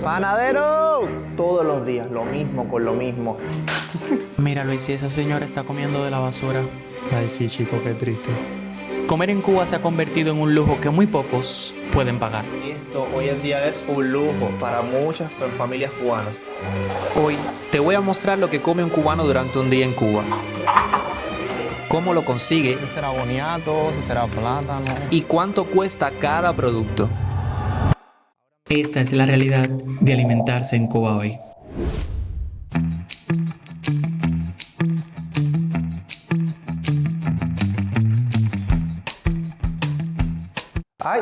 ¡Panadero! Todos los días, lo mismo con lo mismo. Mira, Luis, si esa señora está comiendo de la basura. Ay, sí, chico, qué triste. Comer en Cuba se ha convertido en un lujo que muy pocos pueden pagar. Esto hoy en día es un lujo para muchas familias cubanas. Hoy te voy a mostrar lo que come un cubano durante un día en Cuba. Cómo lo consigue. Si será boniato, si será plátano. Y cuánto cuesta cada producto. Esta es la realidad de alimentarse en Cuba hoy. ¡Ay!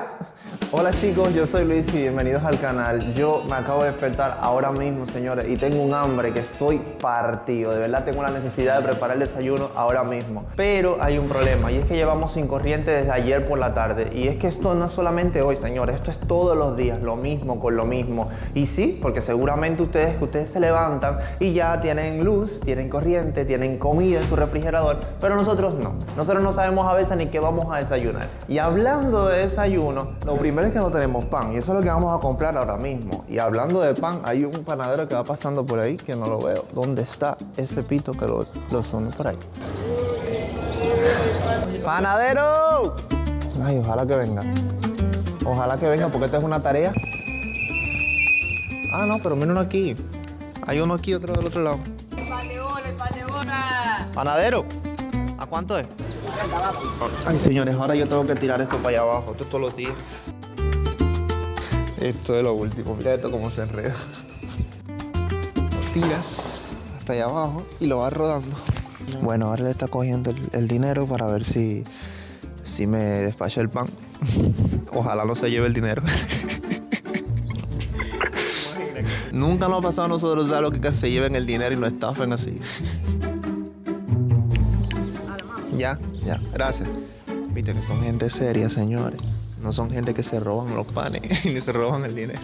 Hola chicos, yo soy Luis y bienvenidos al canal. Yo me acabo de despertar ahora mismo, señores, y tengo un hambre que estoy partido. De verdad tengo la necesidad de preparar el desayuno ahora mismo. Pero hay un problema y es que llevamos sin corriente desde ayer por la tarde. Y es que esto no es solamente hoy, señores, esto es todos los días, lo mismo con lo mismo. Y sí, porque seguramente ustedes se levantan y ya tienen luz, tienen corriente, tienen comida en su refrigerador, pero nosotros no. Nosotros no sabemos a veces ni qué vamos a desayunar. Y hablando de desayuno, lo primero es que no tenemos pan y eso es lo que vamos a comprar ahora mismo. Y hablando de pan, hay un panadero que va pasando por ahí que no lo veo. ¿Dónde está ese pito que lo sonó por ahí? ¡Panadero! Ay, ojalá que venga. Ojalá que venga porque esta es una tarea. Ah, no, pero miren uno aquí. Hay uno aquí, otro del otro lado. El pan de bola. ¡Panadero! ¿A cuánto es? Ay, señores, ahora yo tengo que tirar esto para allá abajo. Esto todos los días. Esto es lo último. Mira esto cómo se enreda. Lo tiras hasta allá abajo y lo vas rodando. Bueno, ahora le está cogiendo el dinero para ver si me despacha el pan. Ojalá no se lleve el dinero. Nunca nos ha pasado a nosotros, ¿sabes? Lo que se lleven el dinero y nos estafen así. Ya, gracias. Viste que son gente seria, señores. No son gente que se roban los panes ni se roban el dinero.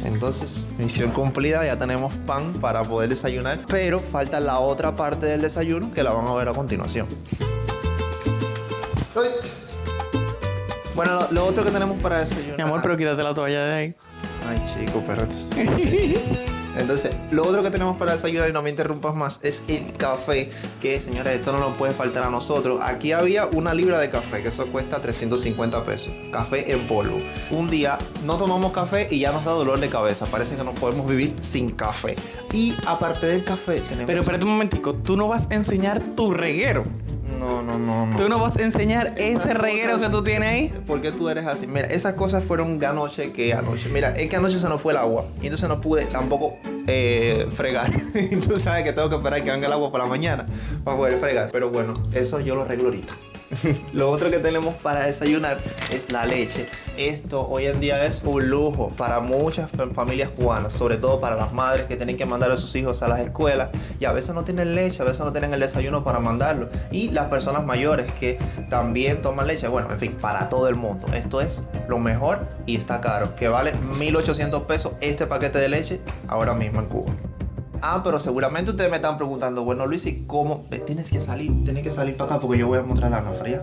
Entonces, misión cumplida, ya tenemos pan para poder desayunar, pero falta la otra parte del desayuno que la van a ver a continuación. ¡Uy! Bueno, lo otro que tenemos para desayunar... Mi amor, pero quítate la toalla de ahí. Ay, chico, espérate. Entonces, lo otro que tenemos para desayunar, y no me interrumpas más, es el café. Que, señores, esto no nos puede faltar a nosotros. Aquí había una libra de café, que eso cuesta 350 pesos. Café en polvo. Un día no tomamos café y ya nos da dolor de cabeza. Parece que no podemos vivir sin café. Y aparte del café, tenemos... Pero espérate un momentico, tú no vas a enseñar tu reguero. No. Tú no vas a enseñar ese reguero que tú tienes ahí. ¿Por qué tú eres así? Mira, esas cosas fueron anoche. Mira, es que anoche se nos fue el agua. Y entonces no pude tampoco fregar. Tú sabes que tengo que esperar que venga el agua por la mañana para poder fregar. Pero bueno, eso yo lo arreglo ahorita. Lo otro que tenemos para desayunar es la leche. Esto hoy en día es un lujo para muchas familias cubanas, sobre todo para las madres que tienen que mandar a sus hijos a las escuelas y a veces no tienen leche, a veces no tienen el desayuno para mandarlo. Y las personas mayores que también toman leche. Bueno, en fin, para todo el mundo. Esto es lo mejor y está caro, que vale 1.800 pesos este paquete de leche ahora mismo en Cuba. Ah, pero seguramente ustedes me están preguntando, bueno, Luis, ¿y cómo? Tienes que salir para acá porque yo voy a mostrar la agua fría.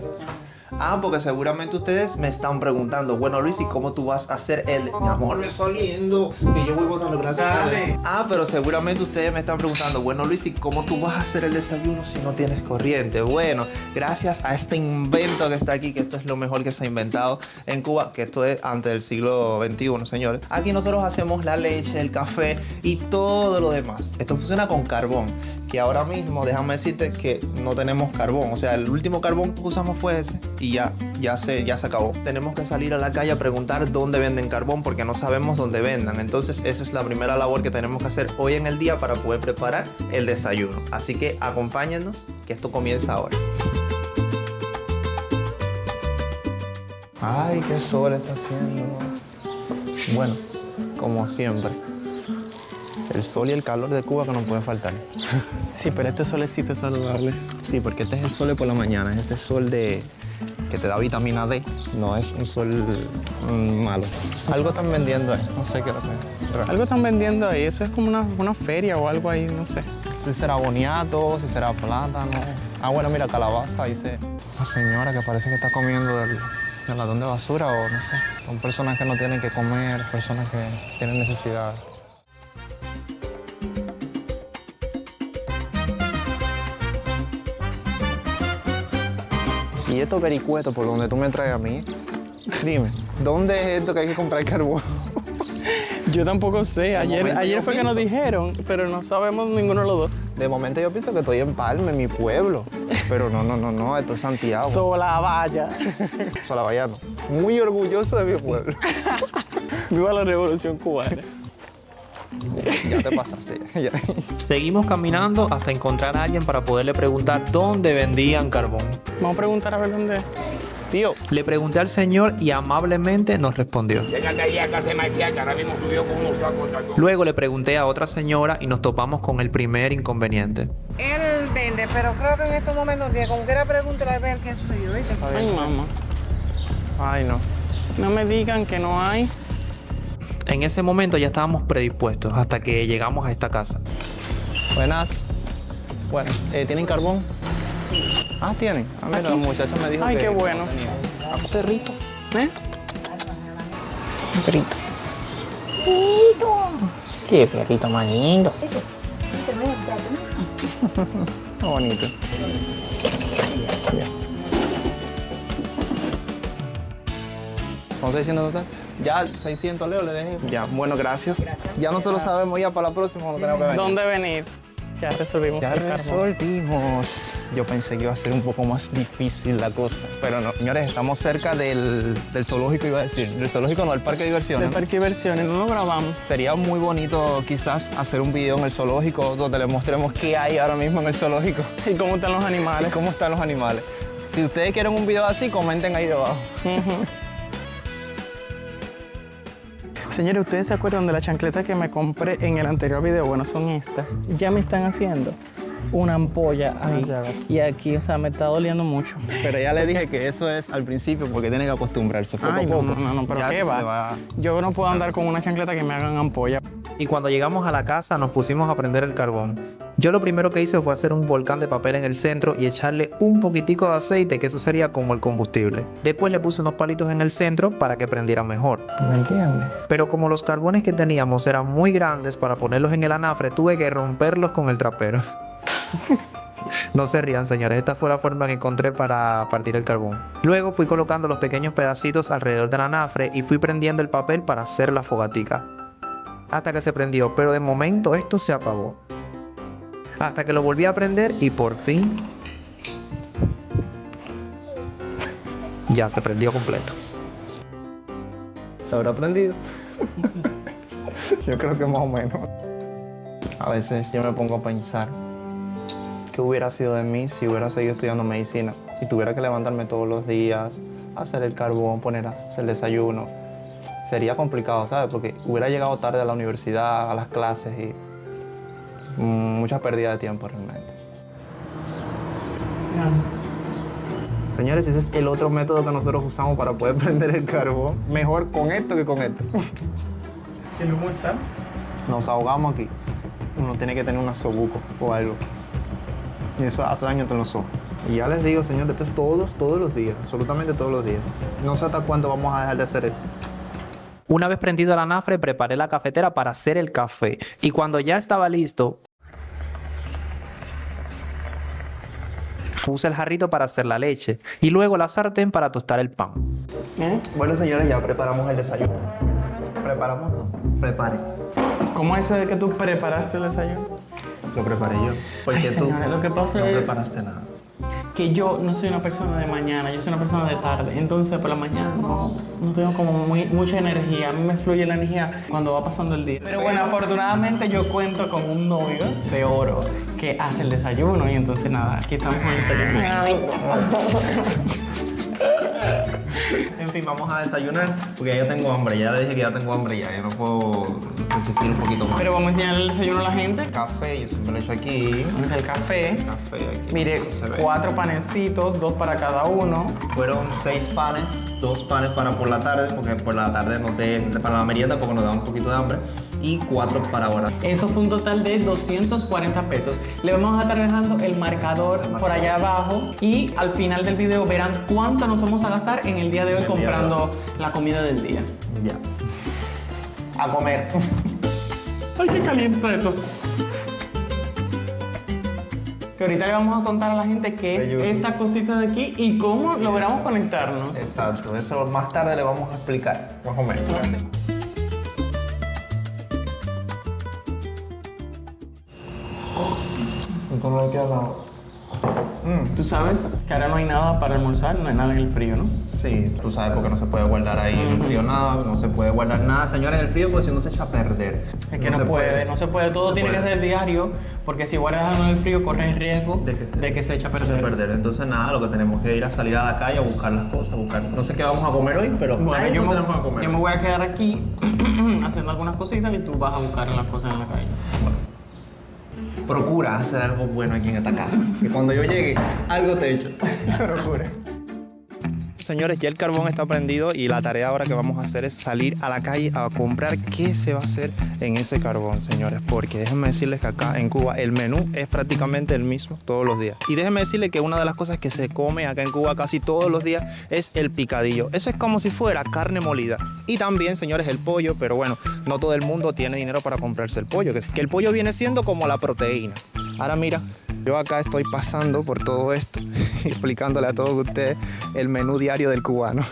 Ah, porque seguramente ustedes me están preguntando, bueno, Luis, ¿y cómo tú vas a hacer el... Mi amor, me está saliendo, que yo voy botando gracias a Dios. Ah, pero seguramente ustedes me están preguntando, bueno, Luis, ¿y cómo tú vas a hacer el desayuno si no tienes corriente? Bueno, gracias a este invento que está aquí, que esto es lo mejor que se ha inventado en Cuba, que esto es antes del siglo XXI, señores. Aquí nosotros hacemos la leche, el café y todo lo demás. Esto funciona con carbón, que ahora mismo, déjame decirte que no tenemos carbón. O sea, el último carbón que usamos fue ese y ya se acabó. Tenemos que salir a la calle a preguntar dónde venden carbón porque no sabemos dónde vendan. Entonces esa es la primera labor que tenemos que hacer hoy en el día para poder preparar el desayuno. Así que acompáñennos, que esto comienza ahora. Ay, qué sol está haciendo. Bueno, como siempre. El sol y el calor de Cuba que no pueden faltar. Sí, pero este solecito es saludable. Sí, porque este es el sol de por la mañana. Este es sol que te da vitamina D. No es un sol malo. Algo están vendiendo ahí. No sé qué es lo que... Algo están vendiendo ahí. Eso es como una feria o algo ahí, no sé. Si será boniato, si será plátano. Ah, bueno, mira, calabaza, dice. Una señora que parece que está comiendo el latón de basura o no sé. Son personas que no tienen que comer, personas que tienen necesidad. Y estos vericuetos por donde tú me traes a mí, dime, ¿dónde es esto que hay que comprar carbón? Yo tampoco sé. Ayer fue que nos dijeron, pero no sabemos ninguno de los dos. De momento yo pienso que estoy en Palme, mi pueblo. Pero no, esto es Santiago. Solavalla. Solavallano. Muy orgulloso de mi pueblo. Viva la Revolución Cubana. Ya te pasaste. Ya. Seguimos caminando hasta encontrar a alguien para poderle preguntar dónde vendían carbón. Vamos a preguntar a ver dónde es. Tío, Le pregunté al señor y amablemente nos respondió. Luego le pregunté a otra señora y nos topamos con el primer inconveniente. Él vende, pero creo que en estos momentos, como quiera pregúntale a ver qué soy yo, ¿viste? Ay, mamá. ay no. No me digan que no hay. En ese momento ya estábamos predispuestos hasta que llegamos a esta casa. Buenas. Buenas. ¿Tienen carbón? Sí. Ah, ¿tienen? Ah, mira, la muchacha me dijo Ay, que qué bueno. no tenía. Ah, perrito. ¿Eh? Un perrito. Qué perrito más lindo. Qué bonito. ¿Son 600 total? Ya, 600, Leo, le dejé. Ya, bueno, gracias. Ya no se lo sabemos ya para la próxima, no tenemos que venir. ¿Dónde venir? Ya resolvimos Ya el carbón. resolvimos. Yo pensé que iba a ser un poco más difícil la cosa, pero no. Señores, estamos cerca del zoológico, iba a decir. Del zoológico no, del parque de diversiones. Del parque de diversiones, no lo grabamos. Sería muy bonito quizás hacer un video en el zoológico donde les mostremos qué hay ahora mismo en el zoológico ¿Y cómo están los y animales? cómo están los animales. Si ustedes quieren un video así, comenten ahí debajo. Señores, ¿ustedes se acuerdan de la chancleta que me compré en el anterior video? Bueno, son estas. Ya me están haciendo una ampolla ahí. Y aquí, o sea, me está doliendo mucho. Pero ya le dije que eso es al principio porque tienen que acostumbrarse poco Ay, a poco. no, pero Ya ¿qué eso se va? Yo no puedo andar con una chancleta que me hagan ampolla. Y cuando llegamos a la casa nos pusimos a prender el carbón. Yo lo primero que hice fue hacer un volcán de papel en el centro y echarle un poquitico de aceite, que eso sería como el combustible. Después le puse unos palitos en el centro para que prendiera mejor. ¿Me entiendes? Pero como los carbones que teníamos eran muy grandes para ponerlos en el anafre, tuve que romperlos con el trapero. No se rían, señores, esta fue la forma que encontré para partir el carbón. Luego fui colocando los pequeños pedacitos alrededor del anafre y fui prendiendo el papel para hacer la fogatica. Hasta que se prendió, pero de momento esto se apagó. Hasta que lo volví a prender y por fin ya se prendió completo. ¿Se habrá prendido? Yo creo que más o menos. A veces yo me pongo a pensar qué hubiera sido de mí si hubiera seguido estudiando medicina y tuviera que levantarme todos los días, hacer el carbón, poner a hacer el desayuno. Sería complicado, ¿sabes? Porque hubiera llegado tarde a la universidad, a las clases y mucha pérdida de tiempo realmente. Señores, ese es el otro método que nosotros usamos para poder prender el carbón. Mejor con esto que con esto. ¿El humo está? Nos ahogamos aquí. Uno tiene que tener un asobuco o algo. Y eso hace daño en los ojos. Y ya les digo, señores, esto es todos los días. Absolutamente todos los días. No sé hasta cuándo vamos a dejar de hacer esto. Una vez prendido el anafre, preparé la cafetera para hacer el café. Y cuando ya estaba listo, puse el jarrito para hacer la leche. Y luego la sartén para tostar el pan. Bueno, señores, ya preparamos el desayuno. ¿Preparamos? No. Prepare. ¿Cómo es eso de que tú preparaste el desayuno? Lo preparé yo. Porque Ay, tú señores, lo que pasa no es preparaste nada. que yo no soy una persona de mañana, yo soy una persona de tarde. Entonces, por la mañana no tengo como mucha energía. A mí me fluye la energía cuando va pasando el día. Pero bueno, afortunadamente yo cuento con un novio de oro que hace el desayuno. Y entonces, nada, aquí estamos con el desayuno. En fin, vamos a desayunar porque ya tengo hambre. Ya le dije que ya tengo hambre ya. Yo no puedo resistir un poquito más. Pero vamos a enseñar el desayuno a la gente. Café, yo siempre lo he hecho aquí. Vamos el café. Café aquí. Mire, Se ve. 4 panecitos, 2 para cada uno. Fueron 6 panes, 2 panes para por la tarde, porque por la tarde para la merienda porque nos da un poquito de hambre, y 4 para ahora. Eso fue un total de 240 pesos. Le vamos a estar dejando el marcador por allá abajo y al final del video verán cuánto nos vamos a gastar en el día de hoy comprando la comida del día. Ya. A comer. Ay, qué caliente esto. Que ahorita le vamos a contar a la gente qué es esta cosita de aquí y cómo logramos conectarnos. Exacto, eso más tarde le vamos a explicar. Más o menos. Esto no le queda nada. Tú sabes que ahora no hay nada para almorzar, no hay nada en el frío, ¿no? Sí, tú sabes porque no se puede guardar ahí en el frío nada, no se puede guardar nada, señores, en el frío porque si no se echa a perder. Es que no se puede, todo tiene que ser diario, porque si guardas algo en el frío corres el riesgo de que se eche a perder. Entonces nada, lo que tenemos que ir a salir a la calle a buscar las cosas, no sé qué vamos a comer hoy, pero Bueno, algo yo tenemos que comer. me voy a quedar aquí haciendo algunas cositas y tú vas a buscar las cosas en la calle. Procura hacer algo bueno aquí en esta casa, que cuando yo llegue, algo te he hecho. Procura. Señores, ya el carbón está prendido y la tarea ahora que vamos a hacer es salir a la calle a comprar qué se va a hacer en ese carbón, señores. Porque déjenme decirles que acá en Cuba el menú es prácticamente el mismo todos los días. Y déjenme decirles que una de las cosas que se come acá en Cuba casi todos los días es el picadillo. Eso es como si fuera carne molida. Y también, señores, el pollo, pero bueno, no todo el mundo tiene dinero para comprarse el pollo. Que el pollo viene siendo como la proteína. Ahora mira, yo acá estoy pasando por todo esto, explicándole a todos ustedes el menú diario del cubano.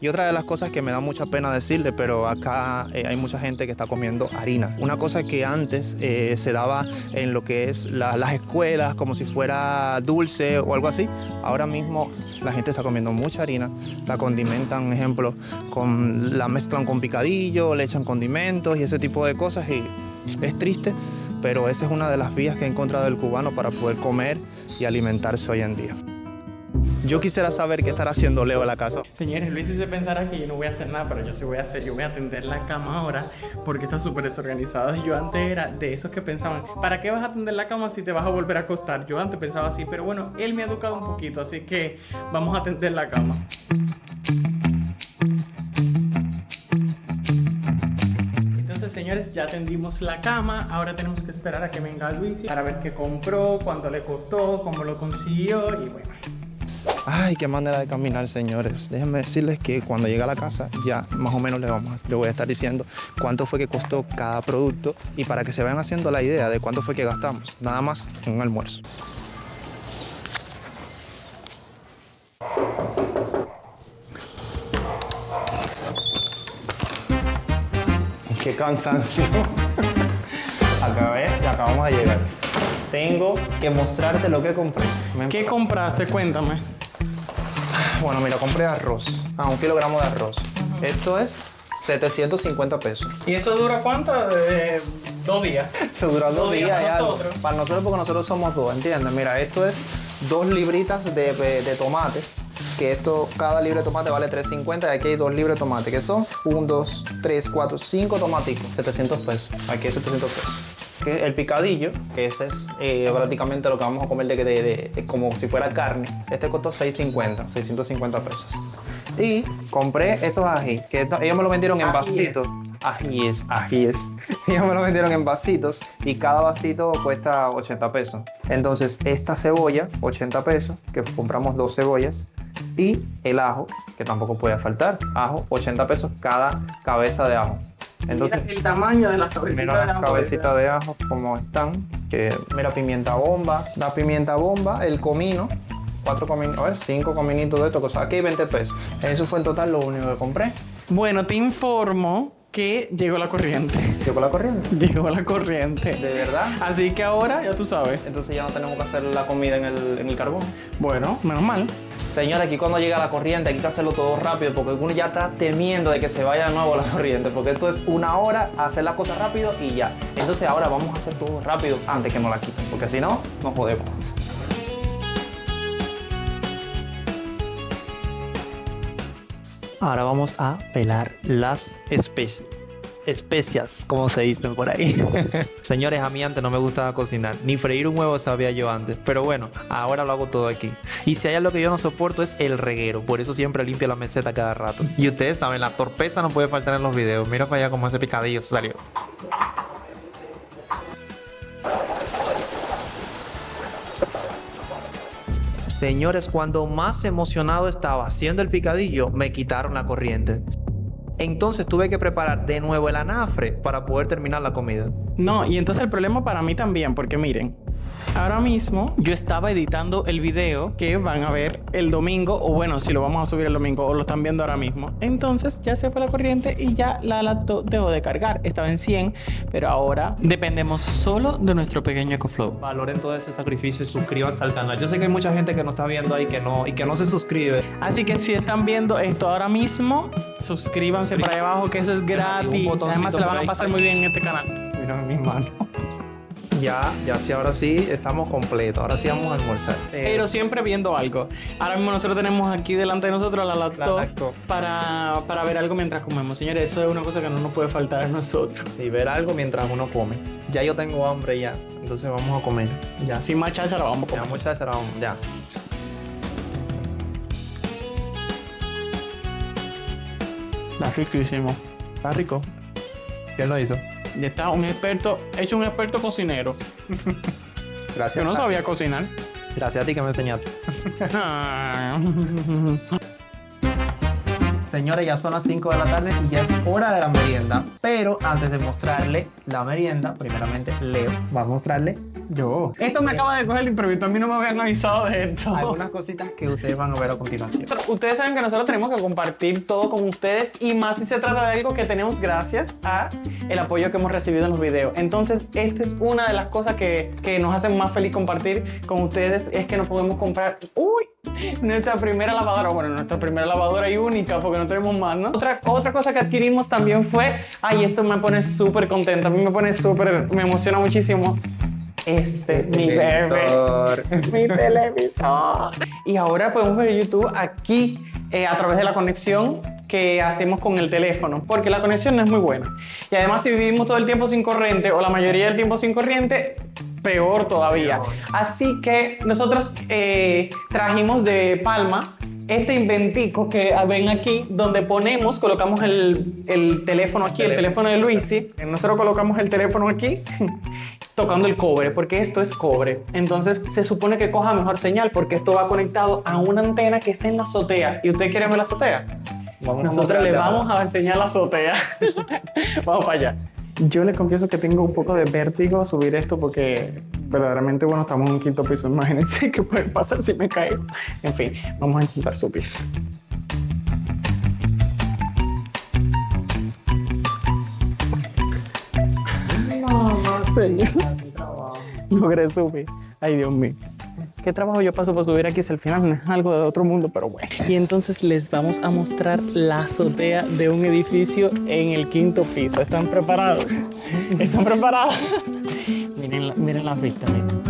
Y otra de las cosas que me da mucha pena decirle, pero acá hay mucha gente que está comiendo harina. Una cosa que antes se daba en lo que es las escuelas, como si fuera dulce o algo así. Ahora mismo la gente está comiendo mucha harina, la condimentan, ejemplo, la mezclan con picadillo, le echan condimentos y ese tipo de cosas y es triste. Pero esa es una de las vías que ha encontrado el cubano para poder comer y alimentarse hoy en día. Yo quisiera saber qué estará haciendo Leo en la casa. Señores, Luis se pensará que yo no voy a hacer nada, pero yo sí voy a hacer. Yo voy a tender la cama ahora porque está súper desorganizada. Yo antes era de esos que pensaban, ¿para qué vas a tender la cama si te vas a volver a acostar? Yo antes pensaba así, pero bueno, él me ha educado un poquito, así que vamos a tender la cama. Señores, ya tendimos la cama, ahora tenemos que esperar a que venga Luis para ver qué compró, cuánto le costó, cómo lo consiguió y bueno. Ay, qué manera de caminar, señores. Déjenme decirles que cuando llegue a la casa ya más o menos le voy a estar diciendo cuánto fue que costó cada producto y para que se vayan haciendo la idea de cuánto fue que gastamos, nada más en un almuerzo. Qué cansancio. Acabamos de llegar. Tengo que mostrarte lo que compré. ¿Qué compraste? Cuéntame. Bueno, mira, compré arroz. 1 kilogramo de arroz. Esto es 750 pesos. ¿Y eso dura cuánto? 2 días. Se dura 2 días para y algo. nosotros. Para nosotros, porque nosotros somos 2, ¿entiendes? Mira, esto es 2 libritas de tomate. Que cada libre de tomate vale 3.50 y aquí hay 2 libres de tomate, que son 1, 2, 3, 4, 5 tomaticos, 700 pesos. Aquí hay 700 pesos. Que el picadillo, que ese es prácticamente lo que vamos a comer de como si fuera carne. Este costó 650 pesos. Y compré estos ají, que ellos me lo vendieron en vasitos. Ajíes. Ellos me lo vendieron en vasitos y cada vasito cuesta 80 pesos. Entonces, esta cebolla, 80 pesos, que compramos 2 cebollas. Y el ajo, que tampoco puede faltar. Ajo, 80 pesos cada cabeza de ajo. Entonces, mira el tamaño de las cabecitas mira las cabecitas de ajo como están. Mira, pimienta bomba. La pimienta bomba, el comino. 5 cominitos de esto. Cosas. Aquí hay 20 pesos. Eso fue en total lo único que compré. Bueno, te informo que llegó la corriente. ¿Llegó la corriente? Llegó la corriente. ¿De verdad? Así que ahora ya tú sabes. Entonces ya no tenemos que hacer la comida en el carbón. Bueno, menos mal. Señores, aquí cuando llega la corriente hay que hacerlo todo rápido porque uno ya está temiendo de que se vaya de nuevo la corriente, porque esto es 1 hora, hacer las cosas rápido y ya. Entonces ahora vamos a hacer todo rápido antes que nos la quiten, porque si no, nos jodemos. Ahora vamos a pelar las especias, como se dicen por ahí. Señores, a mí antes no me gustaba cocinar, ni freír un huevo sabía yo antes, pero bueno, ahora lo hago todo aquí. Y si hay algo que yo no soporto es el reguero, por eso siempre limpio la meseta cada rato. Y ustedes saben, la torpeza no puede faltar en los videos. Mira para allá cómo ese picadillo salió. Señores, cuando más emocionado estaba haciendo el picadillo, me quitaron la corriente. Entonces tuve que preparar de nuevo el anafre para poder terminar la comida. No, y entonces el problema para mí también, porque miren, ahora mismo yo estaba editando el video que van a ver el domingo, o bueno, si lo vamos a subir el domingo, o lo están viendo ahora mismo. Entonces ya se fue la corriente y ya la laptop dejó de cargar. Estaba en 100, pero ahora dependemos solo de nuestro pequeño EcoFlow. Valoren todo ese sacrificio y suscríbanse al canal. Yo sé que hay mucha gente que no está viendo ahí y que no se suscribe. Así que si están viendo esto ahora mismo, suscríbanse por ahí abajo, que eso es gratis. Además se la van a pasar muy bien en este canal. Mira mis manos. Ya sí, ahora sí estamos completos. Ahora sí vamos a almorzar. Pero siempre viendo algo. Ahora mismo nosotros tenemos aquí delante de nosotros la laptop para ver algo mientras comemos. Señores, eso es una cosa que no nos puede faltar a nosotros. Sí, ver algo mientras uno come. Ya yo tengo hambre ya. Entonces vamos a comer. Ya, sin más cháchara, vamos a comer. Ya, muchachos, vamos. Ya. Está riquísimo. Está rico. ¿Quién lo hizo? Y está un experto cocinero. Gracias. Yo no sabía cocinar. Gracias a ti que me enseñaste. Señores, ya son las 5 de la tarde y ya es hora de la merienda. Pero antes de mostrarle la merienda, primeramente Leo va a mostrarle Yo. Esto me acaba de coger el imprevisto. A mí no me habían avisado de esto. algunas cositas que ustedes van a ver a continuación. Ustedes saben que nosotros tenemos que compartir todo con ustedes y más si se trata de algo que tenemos gracias a el apoyo que hemos recibido en los videos. Entonces, esta es una de las cosas que nos hacen más feliz compartir con ustedes, es que nos podemos comprar nuestra primera lavadora. Bueno, nuestra primera lavadora y única porque no tenemos más, ¿no? Otra cosa que adquirimos también fue, esto me pone súper contenta, a mí me emociona muchísimo. Mi bebé, mi televisor. Y ahora podemos ver YouTube aquí a través de la conexión que hacemos con el teléfono, porque la conexión no es muy buena. Y además, si vivimos todo el tiempo sin corriente o la mayoría del tiempo sin corriente, peor todavía. Así que nosotros trajimos de Palma este inventico que ven aquí, donde colocamos el teléfono aquí, el teléfono de Luisi. Nosotros colocamos el teléfono aquí tocando el cobre, porque esto es cobre. Entonces se supone que coja mejor señal, porque esto va conectado a una antena que está en la azotea. ¿Y ustedes quieren ver la azotea? Nosotros le vamos a enseñar la azotea. Vamos para allá. Yo les confieso que tengo un poco de vértigo a subir esto porque verdaderamente, bueno, estamos en un quinto piso. Imagínense qué puede pasar si me caigo. En fin, vamos a intentar subir. No, señor. Logré subir. Ay, Dios mío. ¿Qué trabajo yo paso para subir aquí? Si al final no es algo de otro mundo, pero bueno. Y entonces les vamos a mostrar la azotea de un edificio en el quinto piso. ¿Están preparados? ¿Están preparados? Miren las vistas, miren.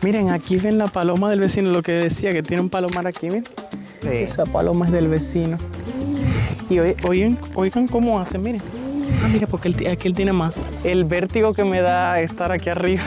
Miren, aquí ven la paloma del vecino, lo que decía, que tiene un palomar aquí, miren. Sí. Esa paloma es del vecino. Y oigan cómo hace, miren. Mira, porque aquí él tiene más. El vértigo que me da estar aquí arriba,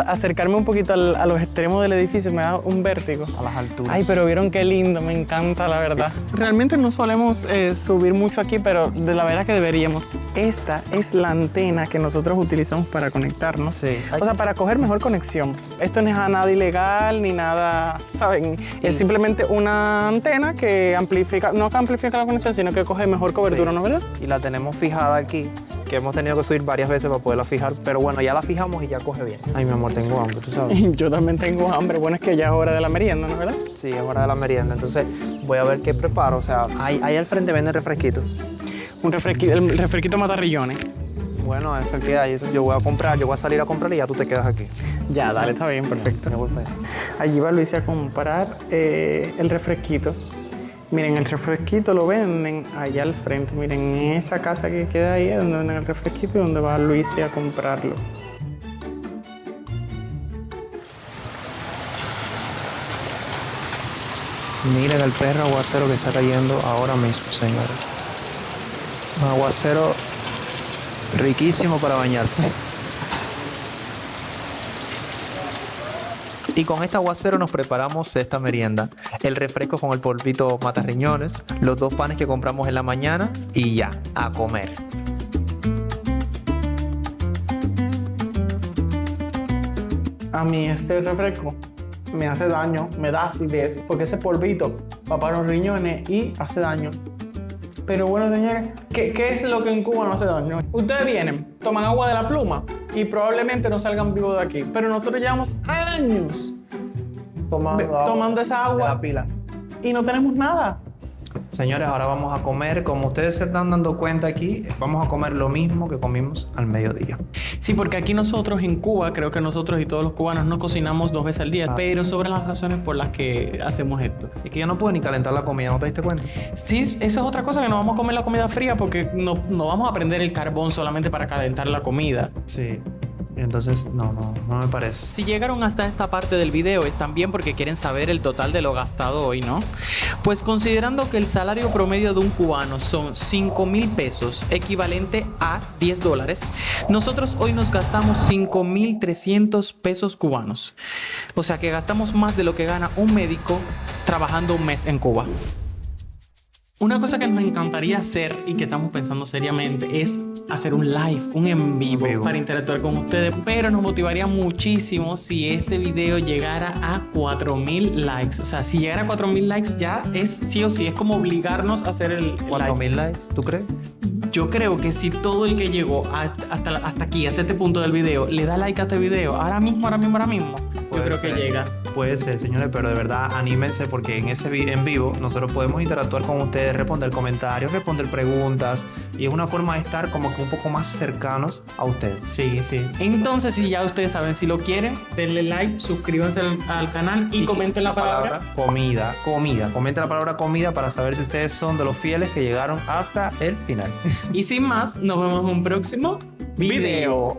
acercarme un poquito a los extremos del edificio me da un vértigo. A las alturas. Ay, pero vieron qué lindo, me encanta, la verdad. Realmente no solemos subir mucho aquí, pero de la verdad que deberíamos. Esta es la antena que nosotros utilizamos para conectarnos. Sí. O sea, para coger mejor conexión. Esto no es nada ilegal ni nada, ¿saben? Es simplemente una antena que amplifica, no que amplifica la conexión, sino que coge mejor cobertura, Sí. ¿no, verdad? Y la tenemos fijada aquí, que hemos tenido que subir varias veces para poderla fijar, pero bueno, ya la fijamos y ya coge bien. Ay, mi amor, tengo hambre, tú sabes. Yo también tengo hambre. Bueno, es que ya es hora de la merienda, ¿no, verdad? Sí, es hora de la merienda, entonces voy a ver qué preparo. O sea, ahí al frente venden refresquitos. El refresquito matarrillones. Bueno, eso que hay, yo voy a salir a comprar y ya tú te quedas aquí. Ya, dale, está bien, perfecto. Me gusta eso. Allí va Luis a comprar el refresquito. Miren, el refresquito lo venden allá al frente. Miren, esa casa que queda ahí es donde venden el refresquito y donde va Luis a comprarlo. Miren el perro aguacero que está cayendo ahora mismo, señores. Un aguacero riquísimo para bañarse. Y con este aguacero nos preparamos esta merienda. El refresco con el polvito mata riñones, los 2 panes que compramos en la mañana y ya, a comer. A mí este refresco me hace daño, me da acidez, porque ese polvito va para los riñones y hace daño. Pero bueno, señores, ¿qué es lo que en Cuba no hace daño? Ustedes vienen, toman agua de la pluma y probablemente no salgan vivos de aquí. Pero nosotros llevamos años tomando esa agua de la pila. y no tenemos nada. Señores, ahora vamos a comer, como ustedes se están dando cuenta aquí, vamos a comer lo mismo que comimos al mediodía. Sí, porque aquí nosotros en Cuba, creo que nosotros y todos los cubanos no cocinamos 2 veces al día, pero sobre las razones por las que hacemos esto. Es que yo no puedo ni calentar la comida, ¿no te diste cuenta? Sí, eso es otra cosa, que no vamos a comer la comida fría porque no vamos a prender el carbón solamente para calentar la comida. Sí. Entonces, no me parece. Si llegaron hasta esta parte del video es también porque quieren saber el total de lo gastado hoy, ¿no? Pues considerando que el salario promedio de un cubano son 5,000 pesos, equivalente a $10, nosotros hoy nos gastamos 5,300 pesos cubanos. O sea que gastamos más de lo que gana un médico trabajando un mes en Cuba. Una cosa que nos encantaría hacer y que estamos pensando seriamente es hacer un live, un en vivo para interactuar con ustedes, pero nos motivaría muchísimo si este video llegara a 4,000 likes. O sea, si llegara a 4,000 likes ya es sí o sí, es como obligarnos a hacer el 4,000 likes, ¿tú crees? Yo creo que si todo el que llegó hasta aquí, hasta este punto del video, le da like a este video, ahora mismo, yo creo que llega. Puede ser, señores, pero de verdad anímense porque en ese en vivo nosotros podemos interactuar con ustedes, responder comentarios, responder preguntas y es una forma de estar como que un poco más cercanos a ustedes. Sí. Entonces, si ya ustedes saben, si lo quieren, denle like, suscríbanse al canal y comenten la palabra comida. Comenten la palabra comida para saber si ustedes son de los fieles que llegaron hasta el final. Y sin más, nos vemos en un próximo video.